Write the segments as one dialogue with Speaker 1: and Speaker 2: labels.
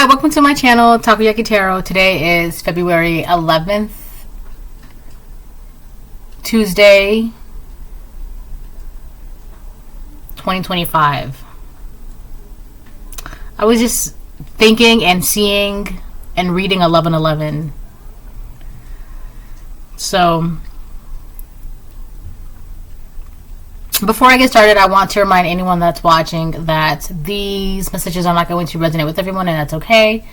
Speaker 1: Hi, welcome to my channel, Takoyaki Tarot. Today is February 11th, Tuesday, 2025. I was just thinking and seeing and reading 1111. So, before I get started, I want to remind anyone that's watching that these messages are not going to resonate with everyone, and that's okay.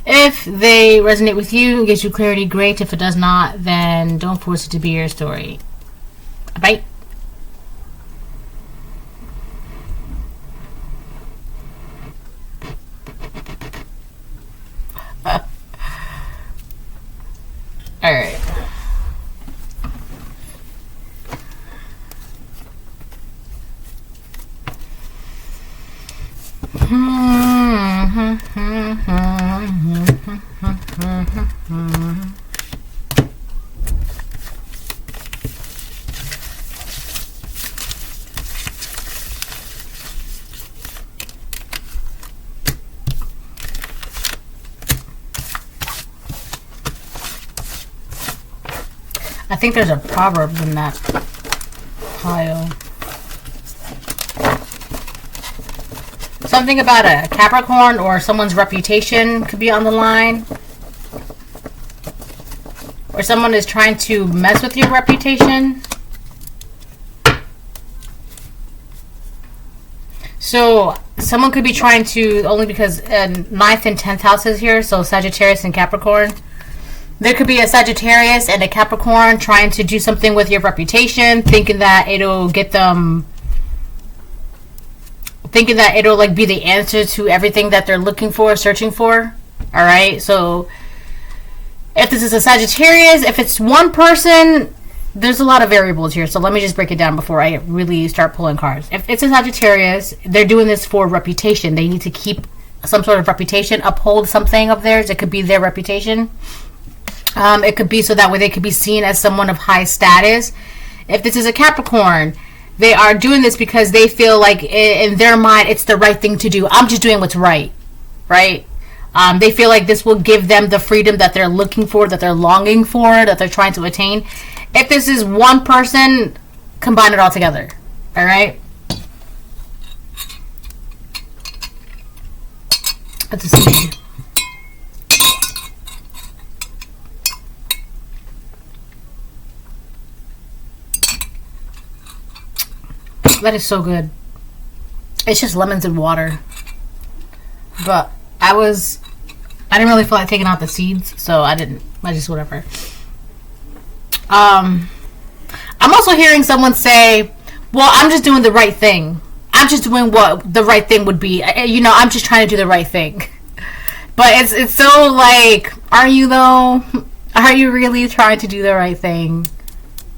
Speaker 1: If they resonate with you and gives you clarity, great. If it does not, then don't force it to be your story. Bye. All right. I think there's a proverb in that pile. Something about a Capricorn or someone's reputation could be on the line. Or someone is trying to mess with your reputation. So someone could be trying to, only because 9th and 10th houses here, so Sagittarius and Capricorn. There could be a Sagittarius and a Capricorn trying to do something with your reputation, thinking that it'll get them, thinking that it'll like be the answer to everything that they're looking for, searching for. All right. So if this is a Sagittarius, if it's one person, there's a lot of variables here. So let me just break it down before I really start pulling cards. If it's a Sagittarius, they're doing this for reputation. They need to keep some sort of reputation, uphold something of theirs. It could be their reputation. It could be so that way they could be seen as someone of high status. If this is a Capricorn, they are doing this because they feel like in their mind it's the right thing to do. I'm just doing what's right, right? They feel like this will give them the freedom that they're looking for, that they're longing for, that they're trying to attain. If this is one person, combine it all together, all right? Let's see. That is so good. It's just lemons and water. But I didn't really feel like taking out the seeds, so I just whatever. I'm also hearing someone say, well, I'm just doing the right thing. I'm just doing what the right thing would be. You know, I'm just trying to do the right thing. But it's so like, are you though? Are you really trying to do the right thing?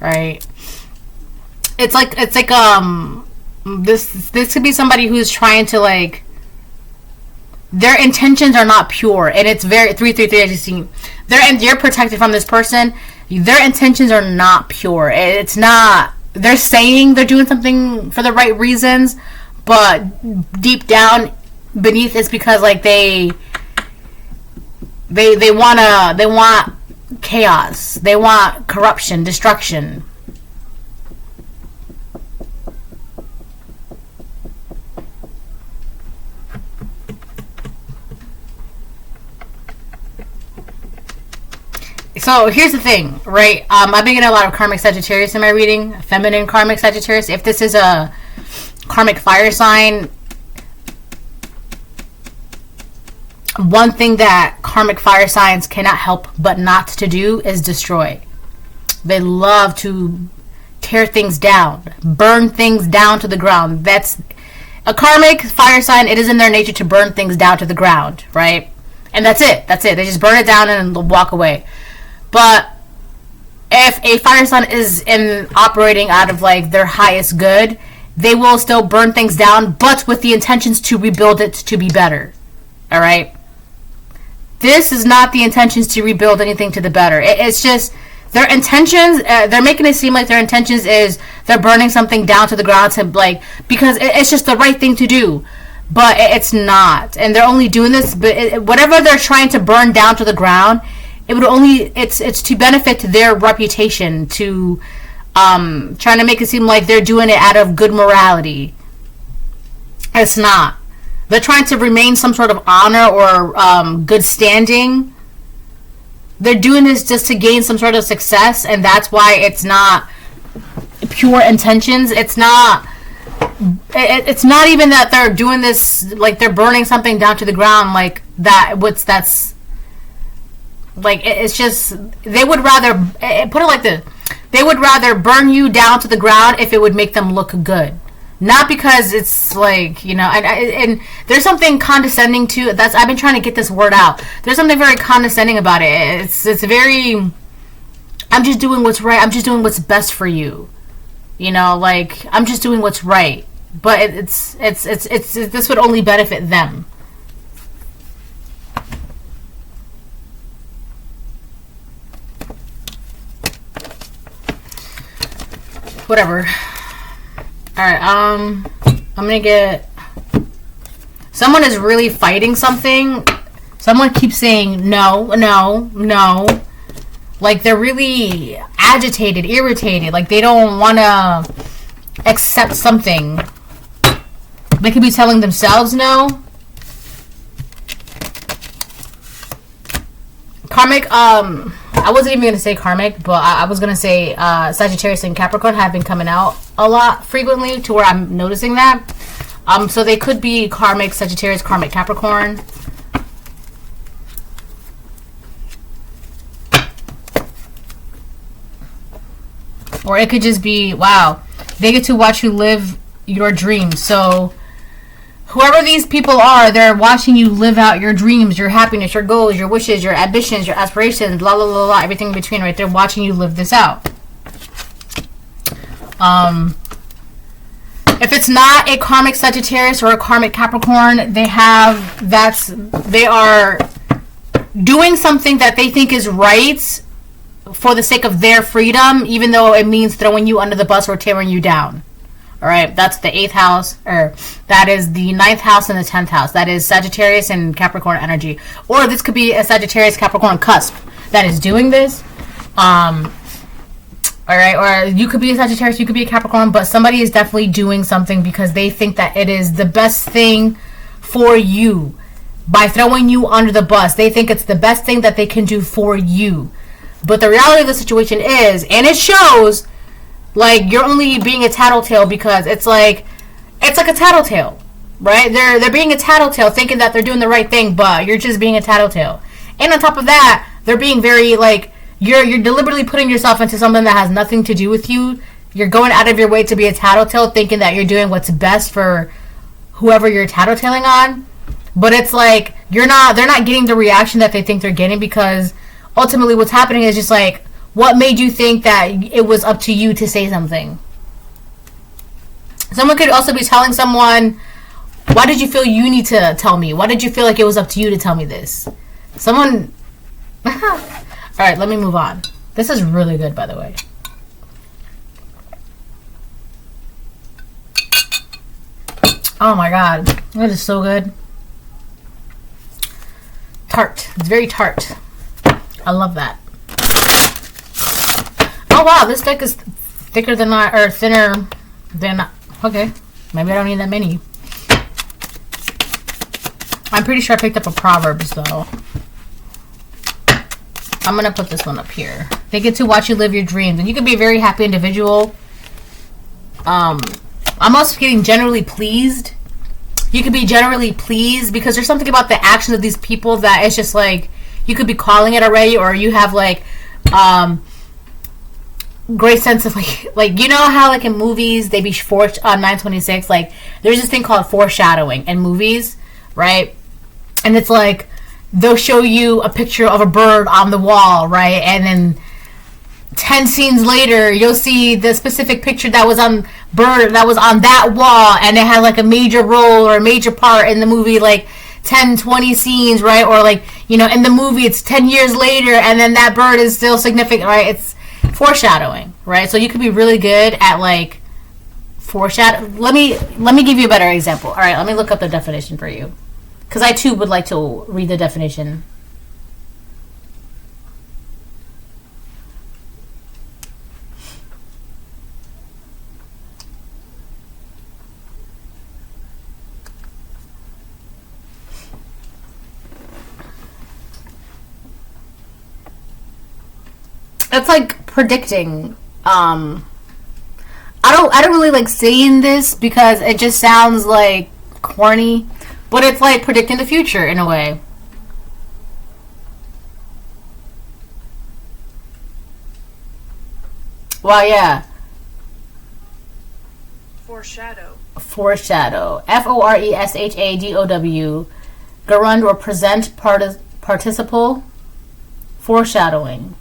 Speaker 1: Right? It's like this could be somebody who's trying to like, their intentions are not pure, and it's very 333. I just seen you're protected from this person. Their intentions are not pure. It's not. They're saying they're doing something for the right reasons, but deep down beneath it's because like they want chaos. They want corruption, destruction. So here's the thing, right? I've been getting a lot of karmic Sagittarius in my reading, feminine karmic Sagittarius. If this is a karmic fire sign, one thing that karmic fire signs cannot help but not to do is destroy. They love to tear things down, burn things down to the ground. That's a karmic fire sign. It is in their nature to burn things down to the ground, right? And that's it. That's it. They just burn it down and walk away. But if a fire sign is operating out of like their highest good, they will still burn things down, but with the intentions to rebuild it to be better. All right. This is not the intentions to rebuild anything to the better. It's just their intentions. They're making it seem like their intentions is they're burning something down to the ground to like, because it's just the right thing to do. but it's not, and they're only doing this, but whatever they're trying to burn down to the ground, it's to benefit their reputation, to trying to make it seem like they're doing it out of good morality. It's not. They're trying to remain some sort of honor or good standing. They're doing this just to gain some sort of success, and that's why it's not pure intentions. It's not even that they're doing this like they're burning something down to the ground like that. That's like, it's just, they would rather put it like this: they would rather burn you down to the ground if it would make them look good, not because it's like, you know. And there's something condescending to that's. I've been trying to get this word out. There's something very condescending about it. It's very, I'm just doing what's right. I'm just doing what's best for you. You know, like, I'm just doing what's right. But it's this would only benefit them. Whatever. Alright, I'm gonna get... Someone is really fighting something. Someone keeps saying no, no, no. Like, they're really agitated, irritated. Like, they don't want to accept something. They could be telling themselves no. Karmic, I wasn't even going to say karmic, but I was going to say Sagittarius and Capricorn have been coming out a lot frequently to where I'm noticing that. So they could be karmic Sagittarius, karmic Capricorn. Or it could just be, wow, they get to watch you live your dreams. So whoever these people are, they're watching you live out your dreams, your happiness, your goals, your wishes, your ambitions, your aspirations, blah, blah, blah, blah, everything in between, right? They're watching you live this out. If it's not a karmic Sagittarius or a karmic Capricorn, they are doing something that they think is right for the sake of their freedom, even though it means throwing you under the bus or tearing you down. All right, that's the 8th house, or that is the 9th house and the 10th house. That is Sagittarius and Capricorn energy. Or this could be a Sagittarius Capricorn cusp that is doing this. All right, or you could be a Sagittarius, you could be a Capricorn, but somebody is definitely doing something because they think that it is the best thing for you by throwing you under the bus. They think it's the best thing that they can do for you. But the reality of the situation is, and it shows, like, you're only being a tattletale because it's like a tattletale, right? They're being a tattletale thinking that they're doing the right thing, but you're just being a tattletale. And on top of that, they're being very, like, you're deliberately putting yourself into something that has nothing to do with you. You're going out of your way to be a tattletale thinking that you're doing what's best for whoever you're tattletaling on. But it's like, they're not getting the reaction that they think they're getting because ultimately what's happening is just like, what made you think that it was up to you to say something? Someone could also be telling someone, why did you feel you need to tell me? Why did you feel like it was up to you to tell me this? Someone... Alright, let me move on. This is really good, by the way. Oh my god. That is so good. Tart. It's very tart. I love that. Oh wow, this deck is thicker than or thinner than. Okay, maybe I don't need that many. I'm pretty sure I picked up a Proverbs though. I'm gonna put this one up here. They get to watch you live your dreams, and you can be a very happy individual. I'm also getting generally pleased. You could be generally pleased because there's something about the actions of these people that it's just like, you could be calling it already, or you have like great sense of like you know how like in movies they be 926, like there's this thing called foreshadowing in movies, right? And it's like they'll show you a picture of a bird on the wall, right? And then 10 scenes later you'll see the specific picture that was on that wall, and it had like a major role or a major part in the movie, like 10, 20 scenes, right? Or like, you know, in the movie it's 10 years later and then that bird is still significant, right? It's foreshadowing, right? So you could be really good at like Foreshadow. Let me give you a better example. All right, let me look up the definition for you, because I too would like to read the definition. It's like predicting. I don't really like saying this because it just sounds like corny, but it's like predicting the future in a way. Well, yeah.
Speaker 2: Foreshadow.
Speaker 1: Foreshadow. Foreshadow. Gerund or present participle. Foreshadowing.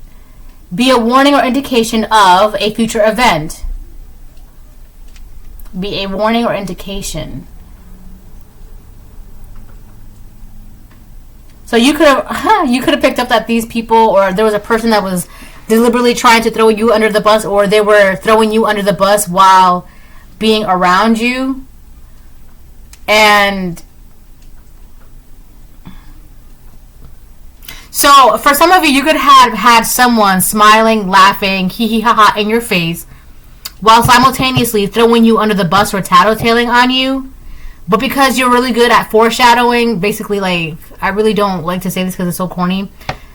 Speaker 1: Be a warning or indication of a future event. Be a warning or indication. So you could have picked up that these people, or there was a person that was deliberately trying to throw you under the bus, or they were throwing you under the bus while being around you. And so for some of you, you could have had someone smiling, laughing, hee hee ha ha in your face, while simultaneously throwing you under the bus or tattletaling on you. But because you're really good at foreshadowing, basically, like, I really don't like to say this because it's so corny,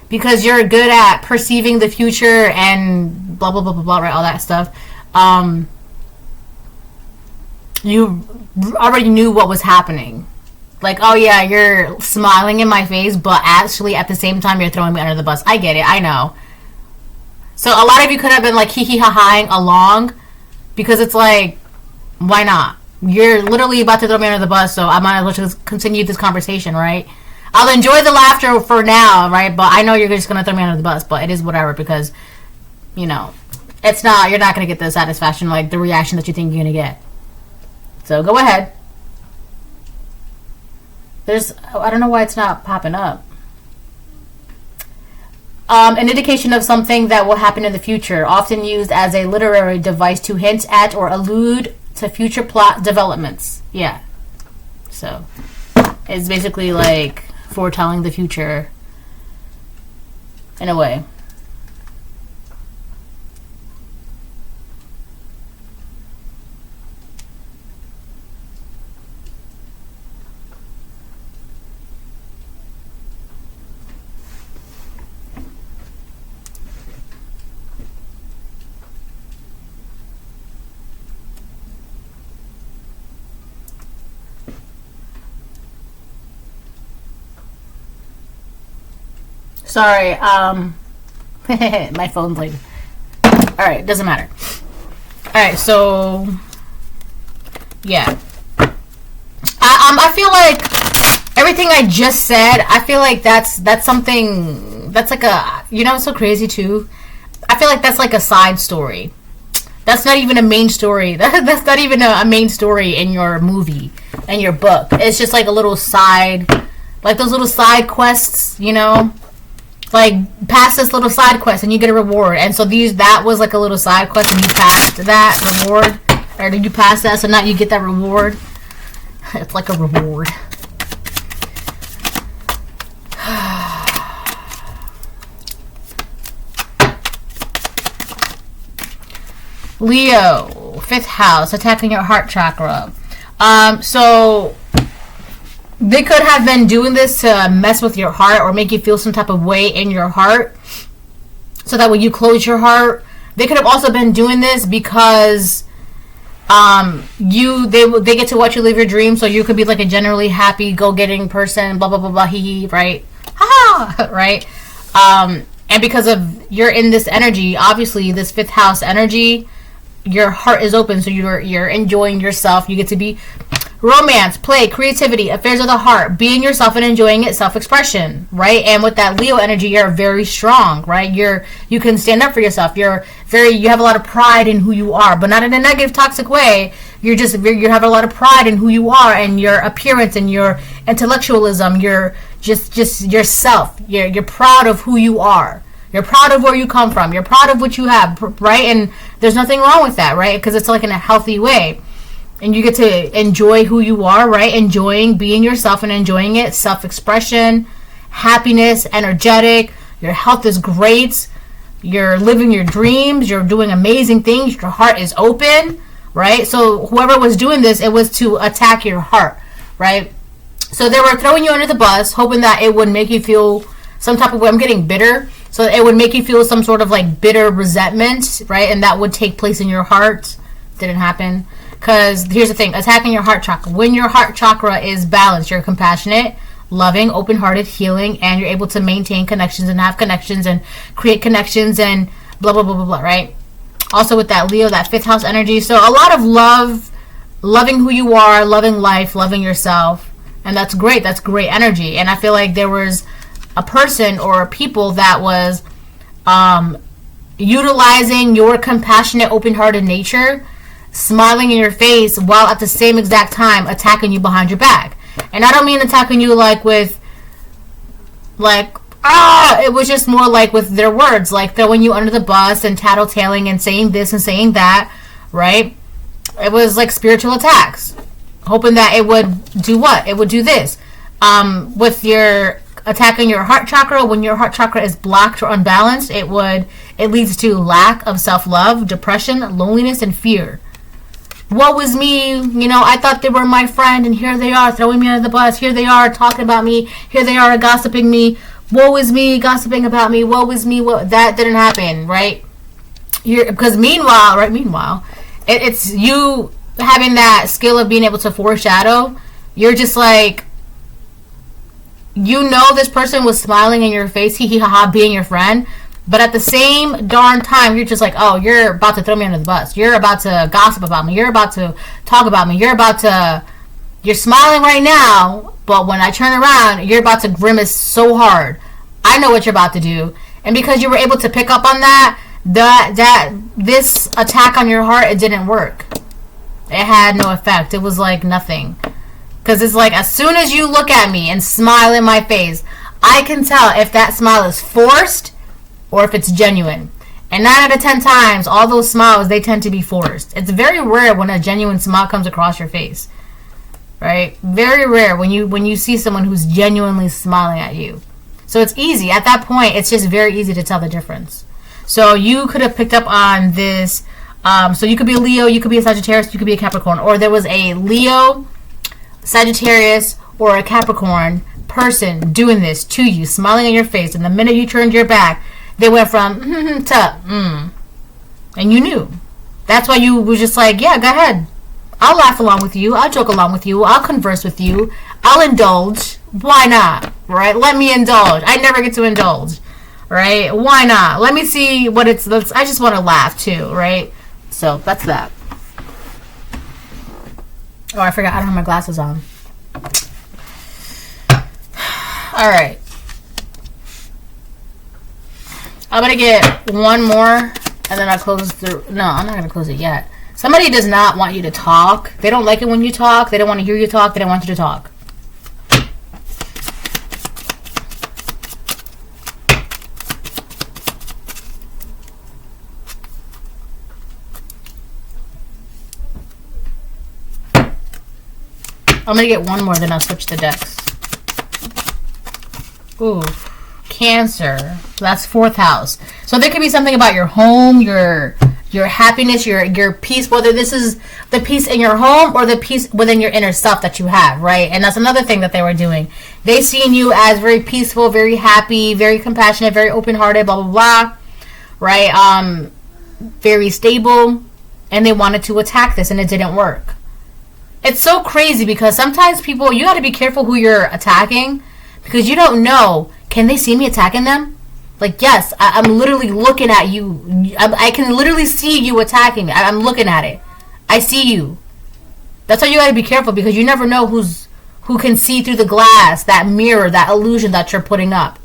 Speaker 1: because you're good at perceiving the future and blah blah blah blah blah, right, all that stuff, you already knew what was happening. Like, oh yeah, you're smiling in my face, but actually at the same time you're throwing me under the bus. I get it, I know. So a lot of you could have been like hee hee ha haing along, because it's like, why not? You're literally about to throw me under the bus, so I might as well just continue this conversation, right? I'll enjoy the laughter for now, right? But I know you're just going to throw me under the bus, but it is whatever, because, you know, you're not going to get the satisfaction, like the reaction that you think you're going to get. So go ahead. I don't know why it's not popping up. An indication of something that will happen in the future, often used as a literary device to hint at or allude to future plot developments. Yeah. So, it's basically like foretelling the future in a way. Sorry, my phone's like... Alright, doesn't matter. Alright, so... Yeah. I feel like everything I just said, I feel like that's something... That's like a... You know, it's so crazy, too? I feel like that's like a side story. That's not even a main story. That's not even a main story in your movie, in your book. It's just like a little side... Like those little side quests, you know? Like, pass this little side quest and you get a reward. And so that was like a little side quest and you passed that reward. Or did you pass that, so now you get that reward? It's like a reward. Leo, 5th house, attacking your heart chakra. So... They could have been doing this to mess with your heart or make you feel some type of way in your heart, so that when you close your heart, they could have also been doing this because they get to watch you live your dreams, so you could be like a generally happy, go-getting person, blah blah blah blah, hee hee, right? Ha, right? And because of you're in this energy, obviously this 5th house energy, your heart is open, so you're enjoying yourself. You get to be romance, play, creativity, affairs of the heart, being yourself and enjoying it, self-expression, right? And with that Leo energy, you're very strong, right? You can stand up for yourself. You have a lot of pride in who you are, but not in a negative, toxic way. You have a lot of pride in who you are and your appearance and your intellectualism. You're just yourself. You're proud of who you are. You're proud of where you come from. You're proud of what you have, right? And there's nothing wrong with that, right? Because it's like in a healthy way. and you get to enjoy who you are, right? Enjoying being yourself and enjoying it. Self-expression, happiness, energetic. Your health is great. You're living your dreams. You're doing amazing things. Your heart is open, right? So whoever was doing this, it was to attack your heart, right? So they were throwing you under the bus, hoping that it would make you feel some type of way. I'm getting bitter. So it would make you feel some sort of like bitter resentment, right? And that would take place in your heart. Didn't happen. Because here's the thing, attacking your heart chakra. When your heart chakra is balanced, you're compassionate, loving, open-hearted, healing, and you're able to maintain connections and have connections and create connections and blah, blah, blah, blah, blah, right? Also with that Leo, that 5th house energy. So a lot of love, loving who you are, loving life, loving yourself. And that's great. That's great energy. And I feel like there was a person or people that was utilizing your compassionate, open-hearted nature, smiling in your face while at the same exact time attacking you behind your back. And I don't mean attacking you like with it was just more like with their words, like throwing you under the bus and tattletaling and saying this and saying that, right? It was like spiritual attacks, hoping that it would do what? It would do this. With your attacking your heart chakra, when your heart chakra is blocked or unbalanced, it leads to lack of self-love, depression, loneliness, and fear. Woe is me, I thought they were my friend, and here they are throwing me under the bus. Here they are talking about me. Here they are gossiping me. Woe is me, gossiping about me. Woe is me. That didn't happen, right? Because meanwhile, it's you having that skill of being able to foreshadow. You're just like, this person was smiling in your face, hee hee ha ha, being your friend. But at the same darn time, you're just like, oh, you're about to throw me under the bus. You're about to gossip about me. You're about to talk about me. You're smiling right now, but when I turn around, you're about to grimace so hard. I know what you're about to do. And because you were able to pick up on that this attack on your heart, it didn't work. It had no effect. It was like nothing. Because it's like, as soon as you look at me and smile in my face, I can tell if that smile is forced or if it's genuine. And 9 out of 10 times, all those smiles, they tend to be forced. It's very rare when a genuine smile comes across your face, right? Very rare when you see someone who's genuinely smiling at you. So it's easy. At that point, it's just very easy to tell the difference. So you could have picked up on this. So you could be a Leo, you could be a Sagittarius, you could be a Capricorn. Or there was a Leo, Sagittarius, or a Capricorn person doing this to you, smiling in your face. And the minute you turned your back, they went from to and you knew. That's why you were just like, yeah, go ahead. I'll laugh along with you. I'll joke along with you. I'll converse with you. I'll indulge. Why not? Right? Let me indulge. I never get to indulge. Right? Why not? Let me see what it's. I just want to laugh too. Right? So that's that. Oh, I forgot. I don't have my glasses on. All right. I'm going to get one more, and then I'll close the... No, I'm not going to close it yet. Somebody does not want you to talk. They don't like it when you talk. They don't want to hear you talk. They don't want you to talk. I'm going to get one more, then I'll switch the decks. Ooh. Cancer. That's 4th house. So there could be something about your home, your happiness, your peace, whether this is the peace in your home or the peace within your inner self that you have, right? And that's another thing that they were doing. They seen you as very peaceful, very happy, very compassionate, very open-hearted, blah, blah, blah, right? Very stable, and they wanted to attack this, and it didn't work. It's so crazy because sometimes people, you got to be careful who you're attacking because you don't know. Can they see me attacking them? Like, yes, I'm literally looking at you. I can literally see you attacking me. I'm looking at it. I see you. That's why you gotta be careful because you never know who can see through the glass, that mirror, that illusion that you're putting up.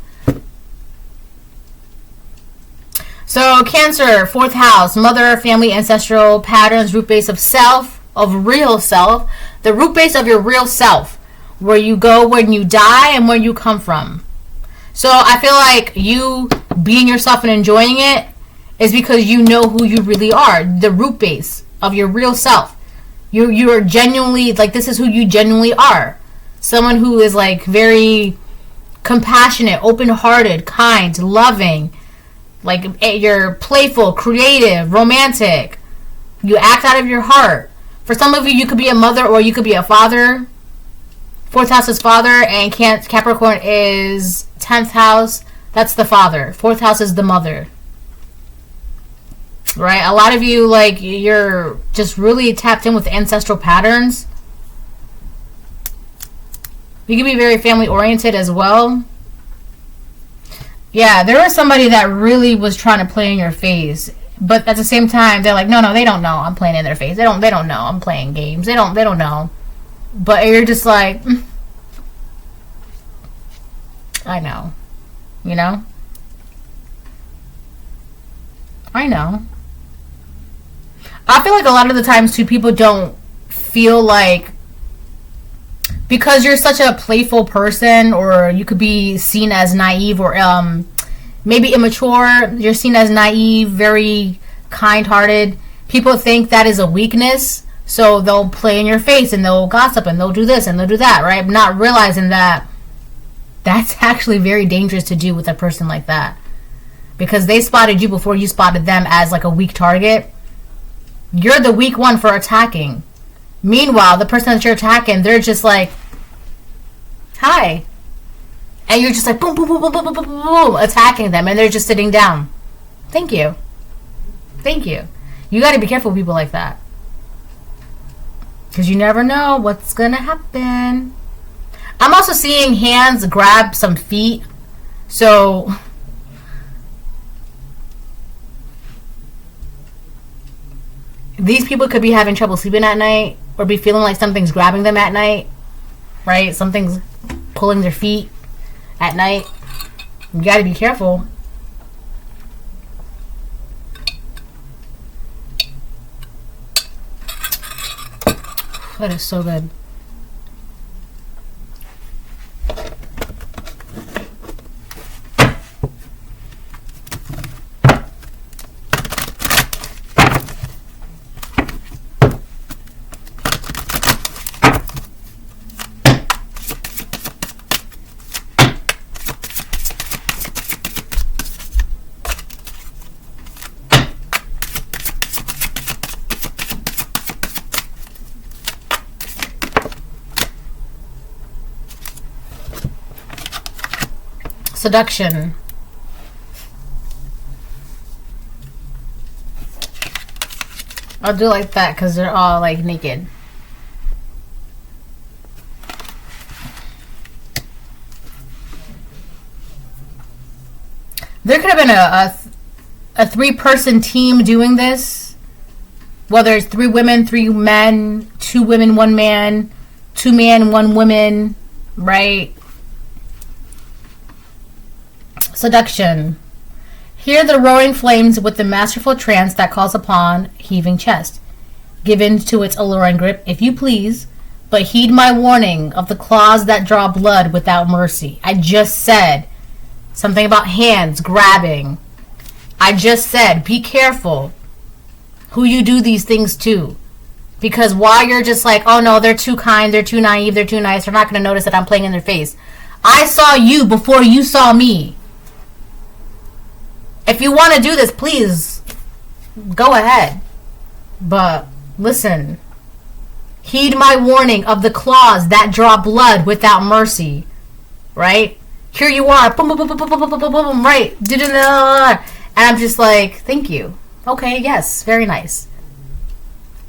Speaker 1: So, Cancer, 4th house, mother, family, ancestral patterns, root base of self, of real self, the root base of your real self, where you go when you die and where you come from. So I feel like you being yourself and enjoying it is because you know who you really are, the root base of your real self. You are genuinely, like, this is who you genuinely are. Someone who is, like, very compassionate, open-hearted, kind, loving. Like, you're playful, creative, romantic. You act out of your heart. For some of you, you could be a mother or you could be a father. 4th house is father, and Capricorn is 10th house. That's the father. 4th house is the mother. Right? A lot of you, like, you're just really tapped in with ancestral patterns. You can be very family oriented as well. Yeah, there was somebody that really was trying to play in your face, but at the same time, they're like, no, they don't know I'm playing in their face. They don't know I'm playing games. They don't know. But you're just like, I know, you know. I know. I feel like a lot of the times too, people don't feel like, because you're such a playful person, or you could be seen as naive, or maybe immature. You're seen as naive, very kind-hearted. People think that is a weakness, so they'll play in your face and they'll gossip and they'll do this and they'll do that, right? Not realizing that that's actually very dangerous to do with a person like that, because they spotted you before you spotted them as like a weak target. You're the weak one for attacking. Meanwhile, the person that you're attacking, they're just like, hi. And you're just like, boom, boom, boom, boom, boom, boom, boom, boom, attacking them, and they're just sitting down. Thank you. Thank you. You got to be careful with people like that, because you never know what's going to happen. I'm also seeing hands grab some feet. So these people could be having trouble sleeping at night, or be feeling like something's grabbing them at night, right? Something's pulling their feet at night. You got to be careful. That is so good. Seduction. I'll do like that because they're all like naked. There could have been a 3-person team doing this. Whether it's 3 women, 3 men, 2 women, 1 man, 2 men, 1 woman, right? Seduction. Hear the roaring flames with the masterful trance that calls upon heaving chest. Give in to its alluring grip, if you please, but heed my warning of the claws that draw blood without mercy. I just said something about hands grabbing. I just said be careful who you do these things to. Because while you're just like, oh no, they're too kind, they're too naive, they're too nice, they're not going to notice that I'm playing in their face. I saw you before you saw me. If you want to do this, please go ahead. But listen, heed my warning of the claws that draw blood without mercy. Right? Here you are. Boom, boom, boom, boom, boom, boom, boom, boom, boom, right. And I'm just like, thank you. Okay, yes, very nice.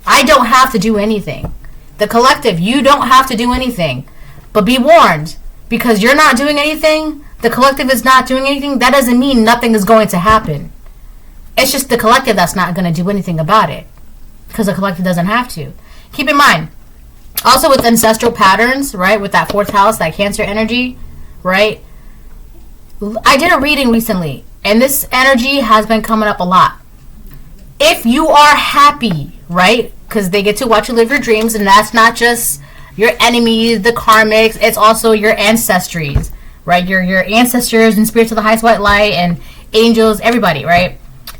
Speaker 1: I don't have to do anything. The collective, you don't have to do anything. But be warned, because you're not doing anything, the collective is not doing anything, that doesn't mean nothing is going to happen. It's just the collective that's not going to do anything about it, because the collective doesn't have to. Keep in mind, also with ancestral patterns, right, with that 4th house, that Cancer energy, right? I did a reading recently, and this energy has been coming up a lot. If you are happy, right, because they get to watch you live your dreams, and that's not just your enemies, the karmics, it's also your ancestries, right? Your ancestors and spirits of the highest white light and angels, everybody, right?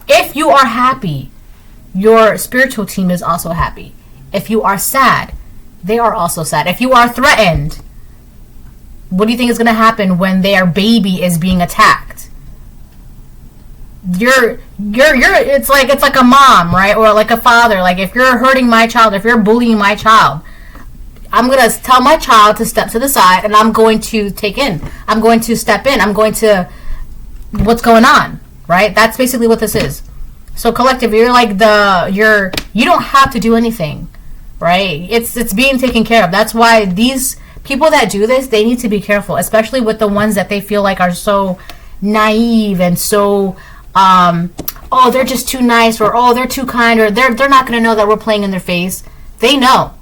Speaker 1: If you are happy, your spiritual team is also happy. If you are sad, they are also sad. If you are threatened, what do you think is going to happen when their baby is being attacked? It's like a mom, right? Or like a father. Like, if you're hurting my child, if you're bullying my child, I'm going to tell my child to step to the side, and I'm going to I'm going to step in. I'm going to, what's going on, right? That's basically what this is. So collective, you're like you don't have to do anything, right? It's being taken care of. That's why these people that do this, they need to be careful, especially with the ones that they feel like are so naive and so, oh, they're just too nice, or oh, they're too kind, or they're not going to know that we're playing in their face. They know.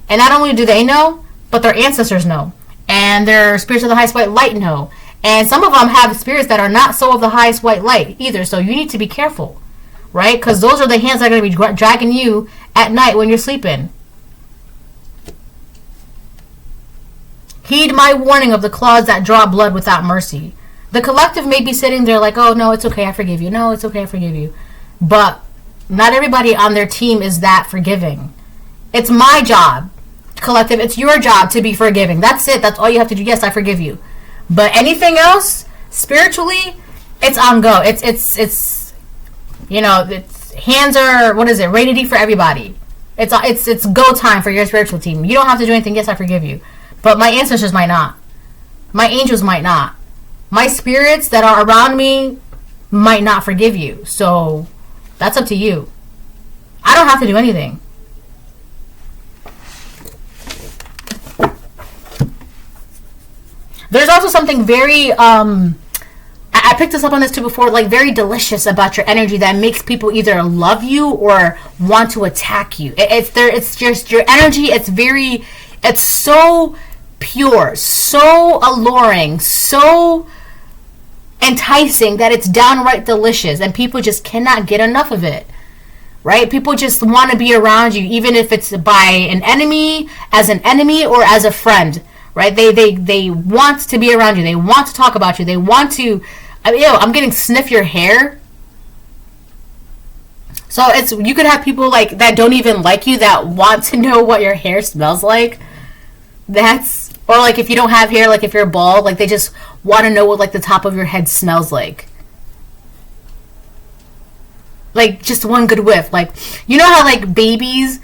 Speaker 1: And not only do they know, but their ancestors know. And their spirits of the highest white light know. And some of them have spirits that are not so of the highest white light either. So you need to be careful, right? Because those are the hands that are going to be dragging you at night when you're sleeping. Heed my warning of the claws that draw blood without mercy. The collective may be sitting there like, oh, no, it's okay, I forgive you. No, it's okay, I forgive you. But not everybody on their team is that forgiving. It's my job, collective. It's your job to be forgiving. That's it. That's all you have to do. Yes, I forgive you. But anything else, spiritually, it's on go. It's you know, it's hands are, what is it, rated E for everybody. It's go time for your spiritual team. You don't have to do anything. Yes, I forgive you. But my ancestors might not. My angels might not. My spirits that are around me might not forgive you. So that's up to you. I don't have to do anything. There's also something very, I picked this up on this too before, like very delicious about your energy that makes people either love you or want to attack you. It's just your energy. It's so pure, so alluring, so enticing that it's downright delicious, and people just cannot get enough of it. Right? People just want to be around you, even if it's by an enemy, or as a friend. Right? They want to be around you. They want to talk about you. They want to. I'm getting sniff your hair. So you could have people like that don't even like you that want to know what your hair smells like. Or like if you don't have hair, like if you're bald, like they just want to know what like the top of your head smells like. Like just one good whiff. Like, you know how like babies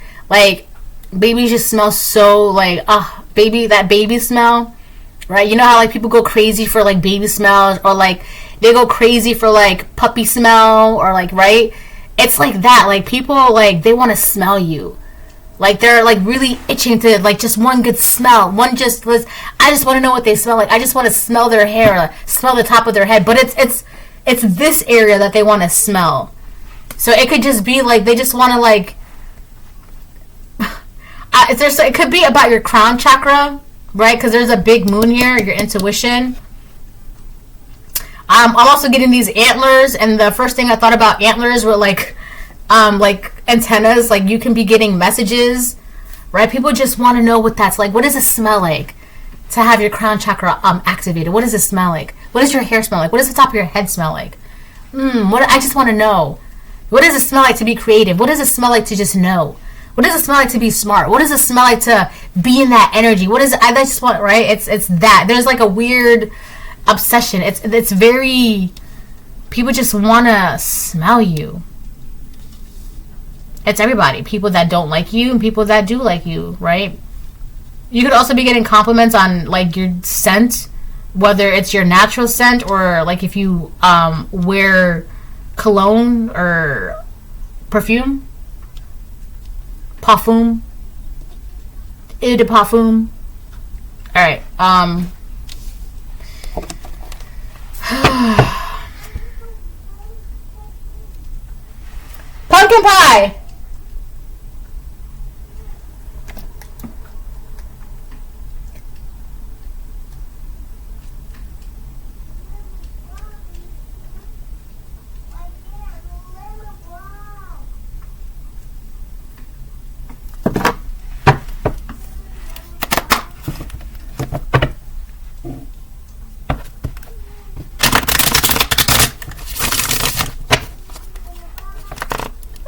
Speaker 1: just smell so like, that baby smell, right? You know how like people go crazy for like baby smells, or like they go crazy for like puppy smell, or like, right? It's like that. Like people, like they want to smell you. Like they're like really itching to like just one good smell. I just want to know what they smell like. I just want to smell their hair, like, smell the top of their head. But it's this area that they want to smell. So it could just be like they just want to like. It could be about your crown chakra, right? Because there's a big moon here, your intuition. I'm also getting these antlers, and the first thing I thought about antlers were like antennas. Like you can be getting messages, right? People just want to know what that's like. What does it smell like to have your crown chakra activated? What does it smell like? What does your hair smell like? What does the top of your head smell like? I just want to know. What does it smell like to be creative? What does it smell like to just know? What does it smell like to be smart? What does it smell like to be in that energy? What is it? I just want, right? It's that. There's like a weird obsession. It's very, people just want to smell you. It's everybody. People that don't like you and people that do like you, right? You could also be getting compliments on like your scent, whether it's your natural scent or like if you wear cologne or perfume. Parfum. Eau de parfum. Alright, pumpkin pie!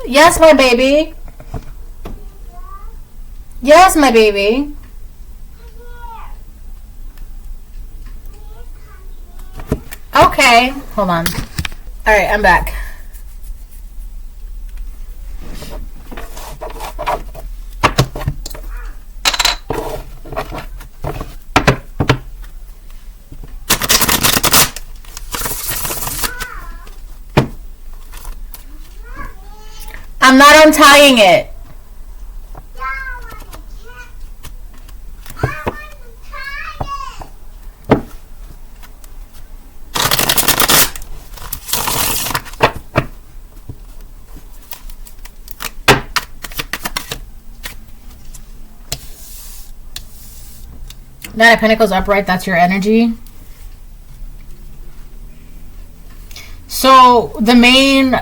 Speaker 1: Yes, my baby. Yes, my baby. Okay, hold on. Alright, I'm back. I'm not untying it. Nine of Pentacles upright, that's your energy. So the main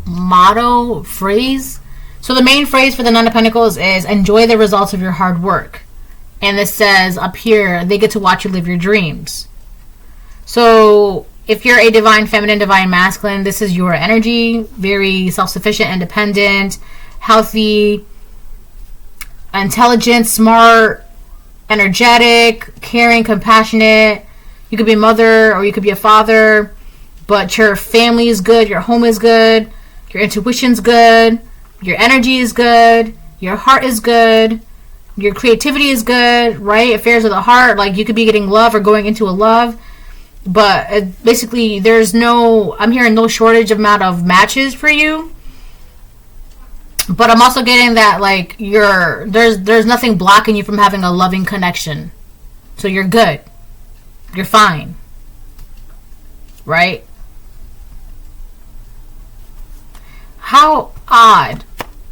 Speaker 1: motto phrase, so the main phrase for the Nine of Pentacles is enjoy the results of your hard work. And this says up here, they get to watch you live your dreams. So if you're a divine feminine, divine masculine, this is your energy. Very self-sufficient, independent, healthy, intelligent, smart, energetic, caring, compassionate. You could be a mother or you could be a father, but your family is good, your home is good, your intuition's good, your energy is good, your heart is good, your creativity is good, right? Affairs of the heart, like you could be getting love or going into a love, but basically there's no, I'm hearing no shortage amount of matches for you. But I'm also getting that like there's nothing blocking you from having a loving connection. So you're good. You're fine. Right? How odd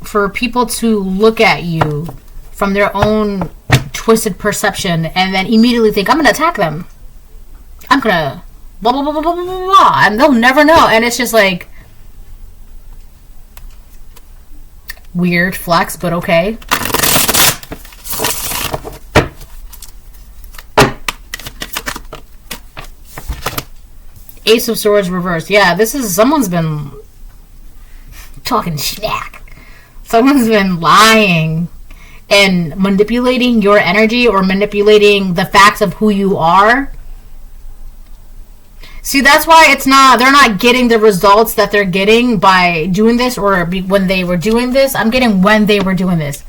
Speaker 1: for people to look at you from their own twisted perception and then immediately think, I'm going to attack them. I'm going to blah, blah, blah, blah, blah, blah, blah. And they'll never know. And it's just like, weird flex, but okay. Ace of Swords reversed. Yeah, this is, someone's been talking schnack. Someone's been lying and manipulating your energy or manipulating the facts of who you are. See, that's why they're not getting the results that they're getting by doing this or when they were doing this. I'm getting when they were doing this.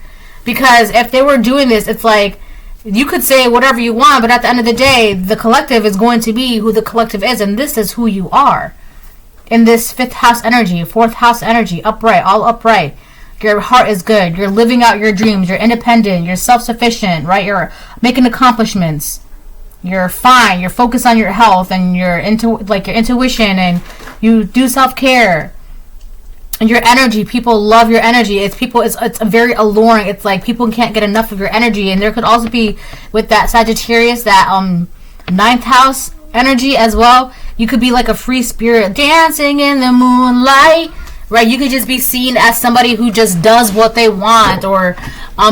Speaker 1: Because if they were doing this, it's like, you could say whatever you want, but at the end of the day, the collective is going to be who the collective is, and this is who you are. In this 5th house energy, 4th house energy, upright, all upright. Your heart is good. You're living out your dreams. You're independent. You're self-sufficient, right? You're making accomplishments. You're fine. You're focused on your health and your intuition, and you do self-care. And your energy, people love your energy. It's very alluring. It's like people can't get enough of your energy. And there could also be with that Sagittarius, that 9th house energy as well. You could be like a free spirit dancing in the moonlight. Right, you could just be seen as somebody who just does what they want, or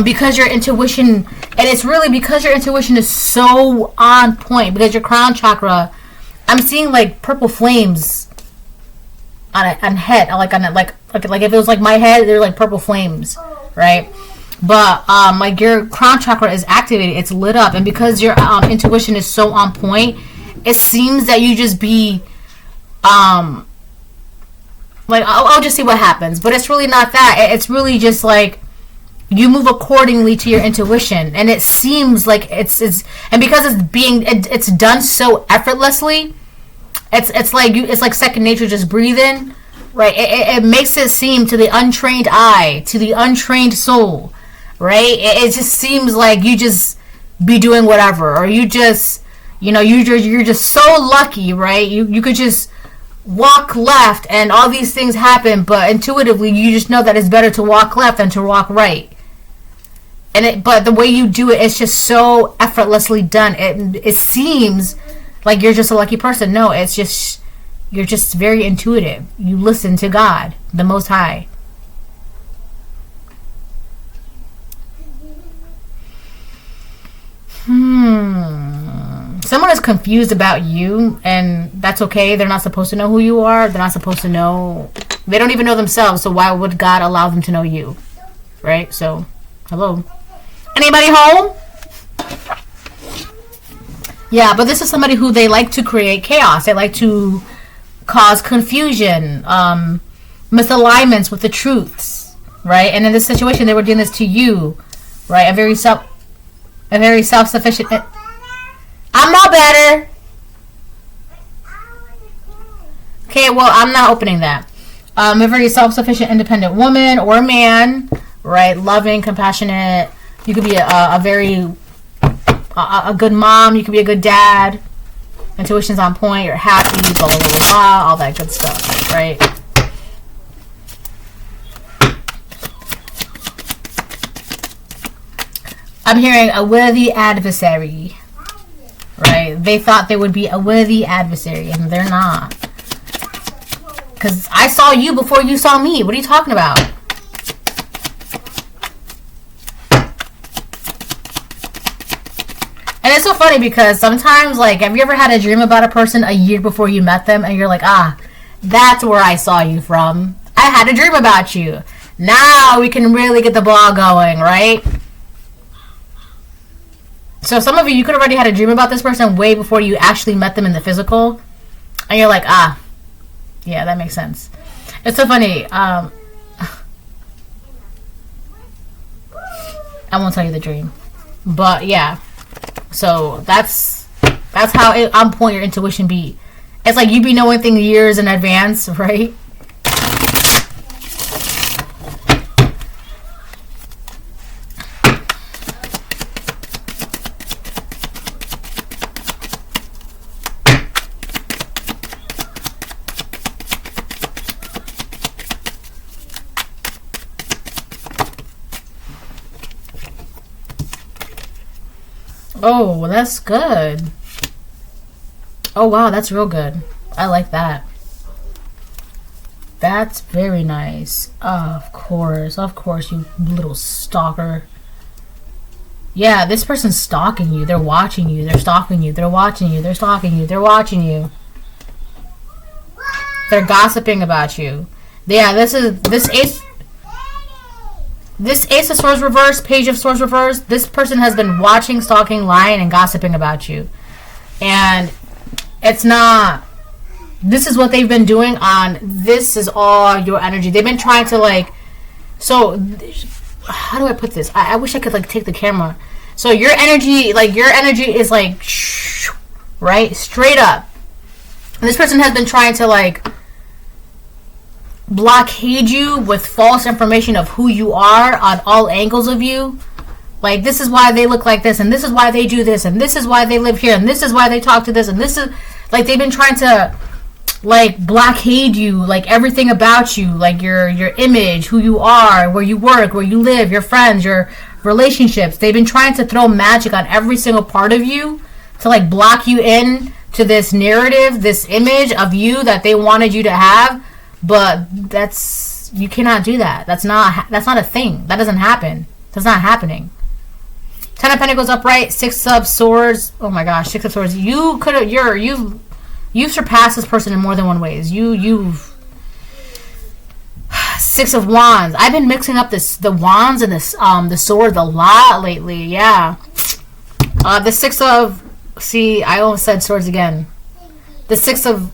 Speaker 1: because your intuition, and it's really because your intuition is so on point, because your crown chakra, I'm seeing like purple flames on head, like if it was like my head, they're like purple flames, right? But like your crown chakra is activated, it's lit up, and because your intuition is so on point, it seems that you just be like, I'll just see what happens. But it's really not that. It's really just like you move accordingly to your intuition, and it seems like it's and because it's done so effortlessly, it's like second nature, just breathing, right? It makes it seem to the untrained eye, to the untrained soul, right? It just seems like you just be doing whatever, or you just, you're just so lucky, right? You could just walk left and all these things happen, but intuitively you just know that it's better to walk left than to walk right. But the way you do it, it's just so effortlessly done. It seems like you're just a lucky person. No, it's just, you're just very intuitive. You listen to God, the Most High. Someone is confused about you, and that's okay. They're not supposed to know who you are. They're not supposed to know. They don't even know themselves, so why would God allow them to know you? right? So, hello. Anybody home? Yeah, but this is somebody who they like to create chaos. They like to cause confusion, misalignments with the truths, right? And in this situation, they were doing this to you, right? A very self-sufficient. I'm not better. Okay, well, I'm not opening that. A very self-sufficient, independent woman or man, right? Loving, compassionate. You could be a good mom. You could be a good dad. Intuition's on point. You're happy. Blah, blah, blah, blah, blah. All that good stuff, right? I'm hearing a worthy adversary, right? They thought they would be a worthy adversary, and they're not. Because I saw you before you saw me. What are you talking about? And it's so funny because sometimes, like, have you ever had a dream about a person a year before you met them, and you're like, ah, that's where I saw you from. I had a dream about you. Now we can really get the ball going, right? So some of you could have already had a dream about this person way before you actually met them in the physical. And you're like, ah, yeah, that makes sense. It's so funny. I won't tell you the dream. But yeah. So that's how on point your intuition be. It's like you be knowing things years in advance, right? Oh, that's good. Oh, wow, that's real good. I like that. That's very nice. Of course, you little stalker. Yeah, this person's stalking you. They're watching you. They're stalking you. They're watching you. They're stalking you. They're watching you. They're gossiping about you. Yeah, this Ace of Swords reverse, Page of Swords reverse, this person has been watching, stalking, lying, and gossiping about you. And it's not... This is what they've been doing on... This is all your energy. They've been trying to, like... So, how do I put this? I wish I could, like, take the camera. So, your energy is, like... Right? Straight up. And this person has been trying to, like... blockade you with false information of who you are on all angles of you. Like, this is why they look like this, and this is why they do this, and this is why they live here, and this is why they talk to this, and this is... Like, they've been trying to, like, blockade you, like, everything about you, like, your image, who you are, where you work, where you live, your friends, your relationships. They've been trying to throw magic on every single part of you to, like, block you in to this narrative, this image of you that they wanted you to have. But you cannot do that. That's not a thing. That doesn't happen. That's not happening. 10 of Pentacles upright, 6 of Swords. Oh my gosh, 6 of Swords. You've surpassed this person in more than one ways. You've 6 of Wands. I've been mixing up the Wands and the Swords a lot lately. Yeah. The 6 of... See, I almost said Swords again. The 6 of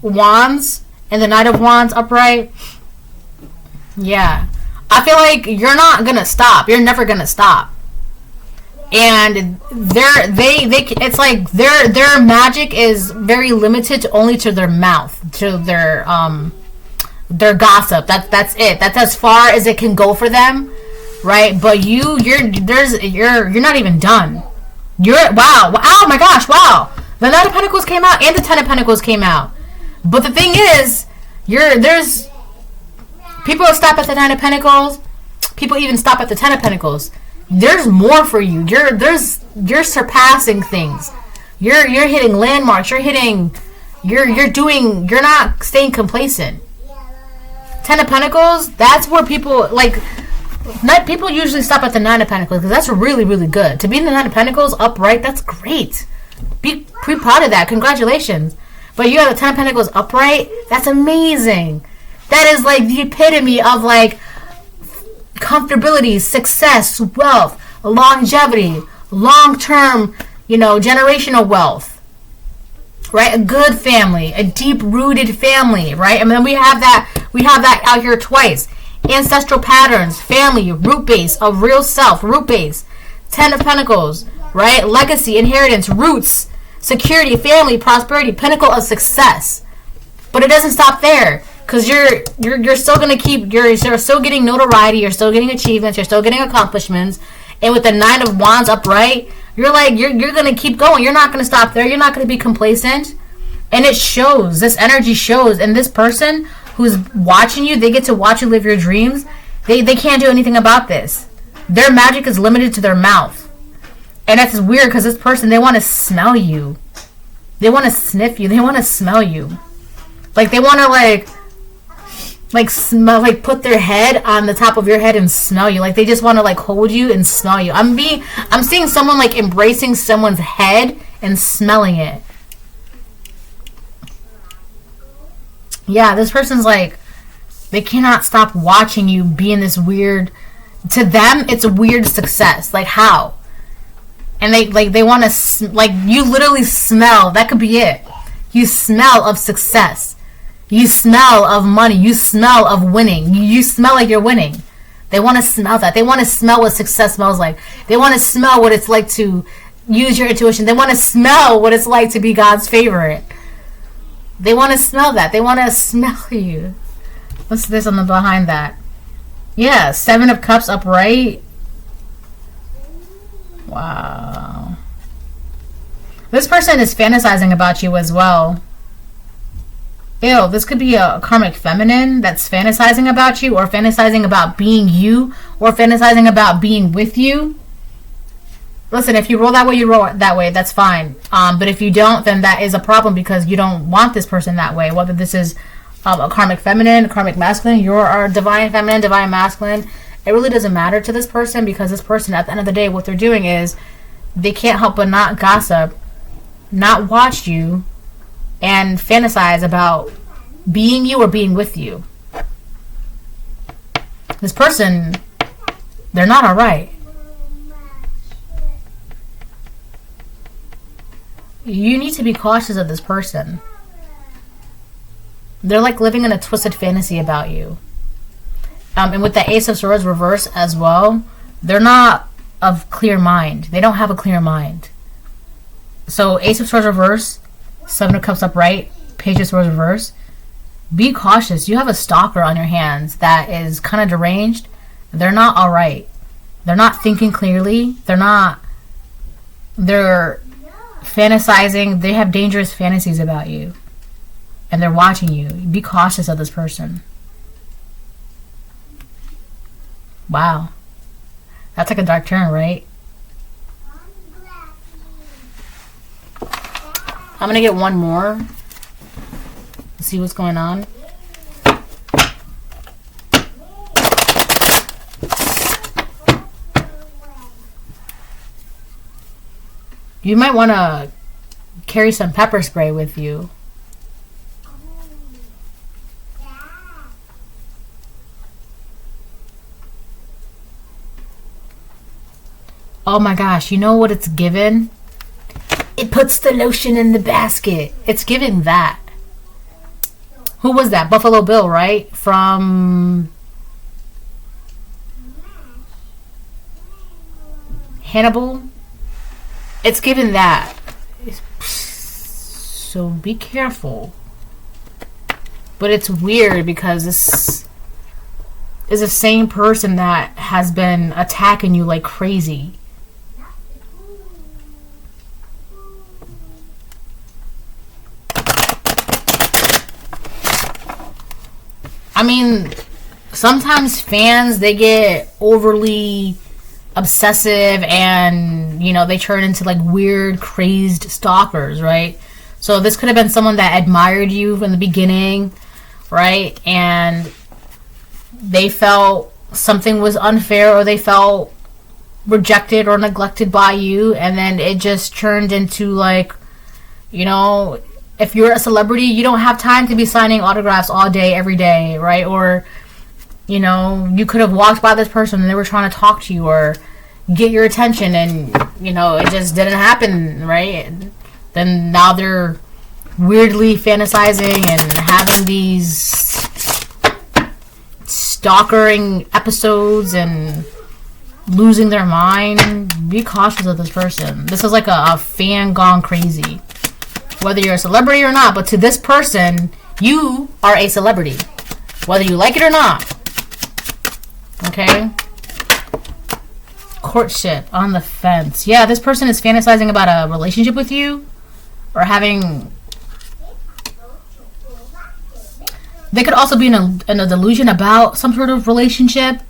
Speaker 1: Wands and the Knight of Wands upright. Yeah. I feel like you're not gonna stop. You're never gonna stop. And it's like their magic is very limited only to their mouth, to their gossip. That's it. That's as far as it can go for them, right? But you're not even done. Wow. Oh my gosh, wow. The Knight of Pentacles came out and the 10 of Pentacles came out. But the thing is, there's people stop at the 9 of Pentacles. People even stop at the 10 of Pentacles. There's more for you. You're surpassing things. You're hitting landmarks. You're not staying complacent. 10 of Pentacles, that's where people people usually stop at the 9 of Pentacles because that's really, really good. To be in the 9 of Pentacles upright, that's great. Be proud of that. Congratulations. But you have the 10 of Pentacles upright, that's amazing. That is like the epitome of like comfortability, success, wealth, longevity, long-term, generational wealth, right? A good family, a deep-rooted family, right? I mean, we have that out here twice. Ancestral patterns, family, root base, a real self, root base, 10 of Pentacles, right? Legacy, inheritance, roots, security, family, prosperity, pinnacle of success. But it doesn't stop there, because you're still gonna you're still getting notoriety, you're still getting achievements, you're still getting accomplishments, and with the 9 of Wands upright, you're gonna keep going. You're not gonna stop there. You're not gonna be complacent, and it shows. This energy shows, and this person who's watching you, they get to watch you live your dreams. They can't do anything about this. Their magic is limited to their mouth. And that's weird, because this person, they want to smell you. They want to sniff you. They want to smell you. Like, they want to, smell, put their head on the top of your head and smell you. Like, they just want to, hold you and smell you. I'm seeing someone, embracing someone's head and smelling it. Yeah, this person's, they cannot stop watching you be in this weird, to them, it's a weird success. Like, how? And they want to, you literally smell, that could be it. You smell of success. You smell of money. You smell of winning. You smell like you're winning. They want to smell that. They want to smell what success smells like. They want to smell what it's like to use your intuition. They want to smell what it's like to be God's favorite. They want to smell that. They want to smell you. What's this on the behind that? Yeah, 7 of Cups upright. Wow. This person is fantasizing about you as well. Ew, this could be a karmic feminine that's fantasizing about you, or fantasizing about being you, or fantasizing about being with you. Listen, if you roll that way, you roll that way. That's fine. But if you don't, then that is a problem, because you don't want this person that way. Whether this is a karmic feminine, a karmic masculine, you're a divine feminine, divine masculine. It really doesn't matter to this person, because this person, at the end of the day, what they're doing is they can't help but not gossip, not watch you, and fantasize about being you or being with you. This person, they're not alright. You need to be cautious of this person. They're living in a twisted fantasy about you. And with the Ace of Swords reverse as well, they're not of clear mind. They don't have a clear mind. So Ace of Swords reverse, 7 of Cups upright, Page of Swords reverse. Be cautious. You have a stalker on your hands that is kind of deranged. They're not alright. They're not thinking clearly. They're fantasizing. They have dangerous fantasies about you. And they're watching you. Be cautious of this person. Wow. That's like a dark turn, right? I'm going to get one more. See what's going on. You might want to carry some pepper spray with you. Oh my gosh, you know what it's given? It puts the lotion in the basket. It's giving that. Who was that? Buffalo Bill, right? From Hannibal. It's given that. So be careful. But it's weird, because this is the same person that has been attacking you like crazy. I mean, sometimes fans, they get overly obsessive, and, they turn into weird, crazed stalkers, right? So this could have been someone that admired you from the beginning, right? And they felt something was unfair, or they felt rejected or neglected by you, and then it just turned into if you're a celebrity, you don't have time to be signing autographs all day, every day, right? Or, You know, you could have walked by this person and they were trying to talk to you or get your attention, and you know, it just didn't happen, right? Then now they're weirdly fantasizing and having these stalkering episodes and losing their mind. Be cautious of this person. This is like a fan gone crazy. Whether you're a celebrity or not, but to this person, you are a celebrity. Whether you like it or not. Okay? Courtship on the fence. Yeah, this person is fantasizing about a relationship with you. Or having... They could also be in a delusion about some sort of relationship.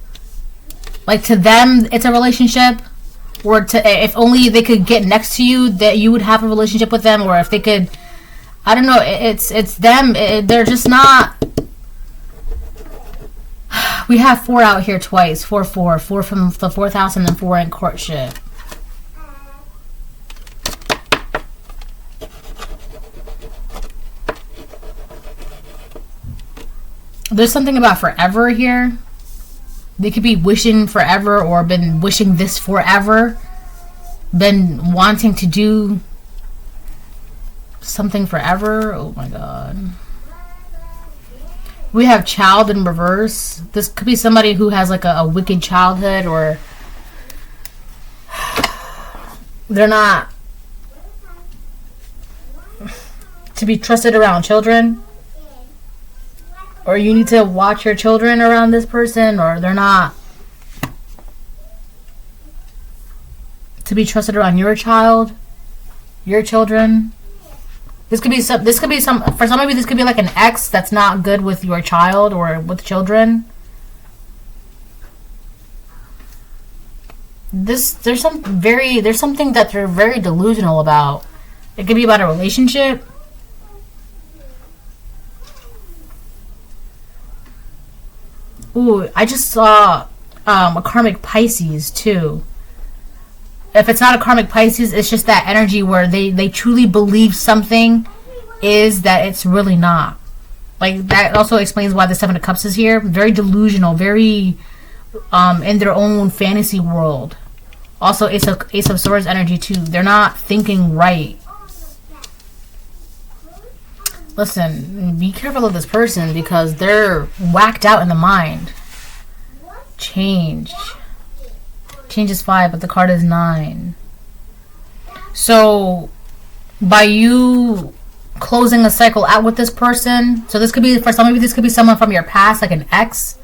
Speaker 1: Like, to them, it's a relationship. Or if only they could get next to you, that you would have a relationship with them. Or if they could... I don't know. It's them. They're just not... We have 4 out here twice. 4 from the 4th house and then 4 in courtship. There's something about forever here. They could be wishing forever or been wishing this forever. Been wanting to do something forever. Oh my god. We have child in reverse. This could be somebody who has like a wicked childhood, or they're not to be trusted around children. Or you need to watch your children around this person, or they're not to be trusted around your child, your children. This could be some for some of you, this could be like an ex that's not good with your child or with children. There's something that they're very delusional about. It could be about a relationship. Ooh, I just saw a karmic Pisces too. If it's not a karmic Pisces, it's just that energy where they truly believe something is that it's really not. Like, that also explains why the 7 of Cups is here. Very delusional, very in their own fantasy world. Also, Ace of Swords energy too. They're not thinking right. Listen, be careful of this person because they're whacked out in the mind. Change is 5, but the card is 9. So, by you closing a cycle out with this person, so this could be, for some of you, this could be someone from your past, like an ex.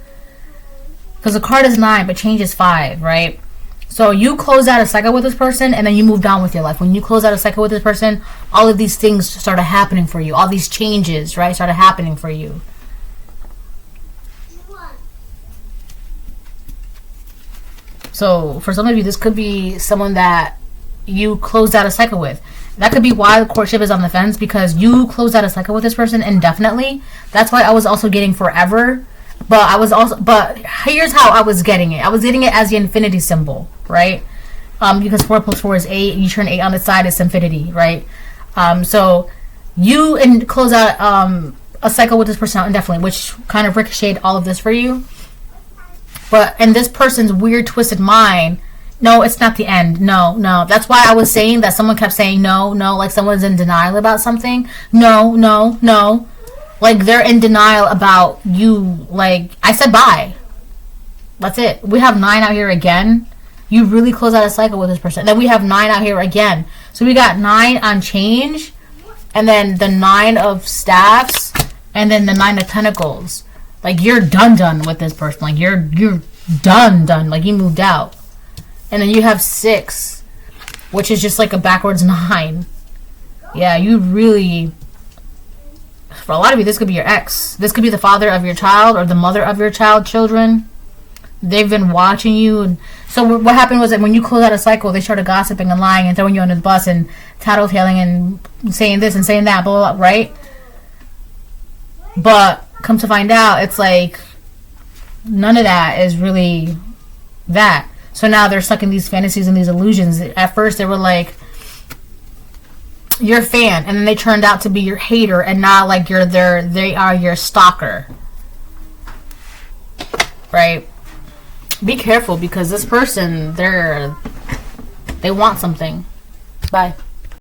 Speaker 1: Because the card is 9, but change is 5, right? So you close out a cycle with this person, and then you moved on with your life. When you close out a cycle with this person, all of these things started happening for you. All these changes, right, started happening for you. So for some of you, this could be someone that you closed out a cycle with. That could be why the courtship is on the fence, because you closed out a cycle with this person indefinitely. That's why I was also getting forever. But here's how I was getting it. I was getting it as the infinity symbol, right? Because 4 plus 4 is 8. You turn 8 on the side, it's infinity, right? So you close out a cycle with this person indefinitely, which kind of ricocheted all of this for you. But in this person's weird, twisted mind, no, it's not the end. No. That's why I was saying that someone kept saying no, like someone's in denial about something. No. Like, they're in denial about you. Like, I said bye. That's it. We have 9 out here again. You really close out a cycle with this person. Then we have 9 out here again. So we got 9 on change. And then the 9 of staffs. And then the 9 of pentacles. Like, you're done with this person. Like, you're done. Like, you moved out. And then you have 6. Which is just like a backwards 9. Yeah, you really... For a lot of you, this could be your ex. This could be the father of your child or the mother of your children. They've been watching you. And so what happened was that when you close out a cycle, they started gossiping and lying and throwing you under the bus and tattletaling and saying this and saying that, blah, blah, blah, right? But come to find out, it's like none of that is really that. So now they're stuck in these fantasies and these illusions. At first, they were like, your fan, and then they turned out to be your hater, and now like they are your stalker, right? Be careful, because this person, they want something. Bye.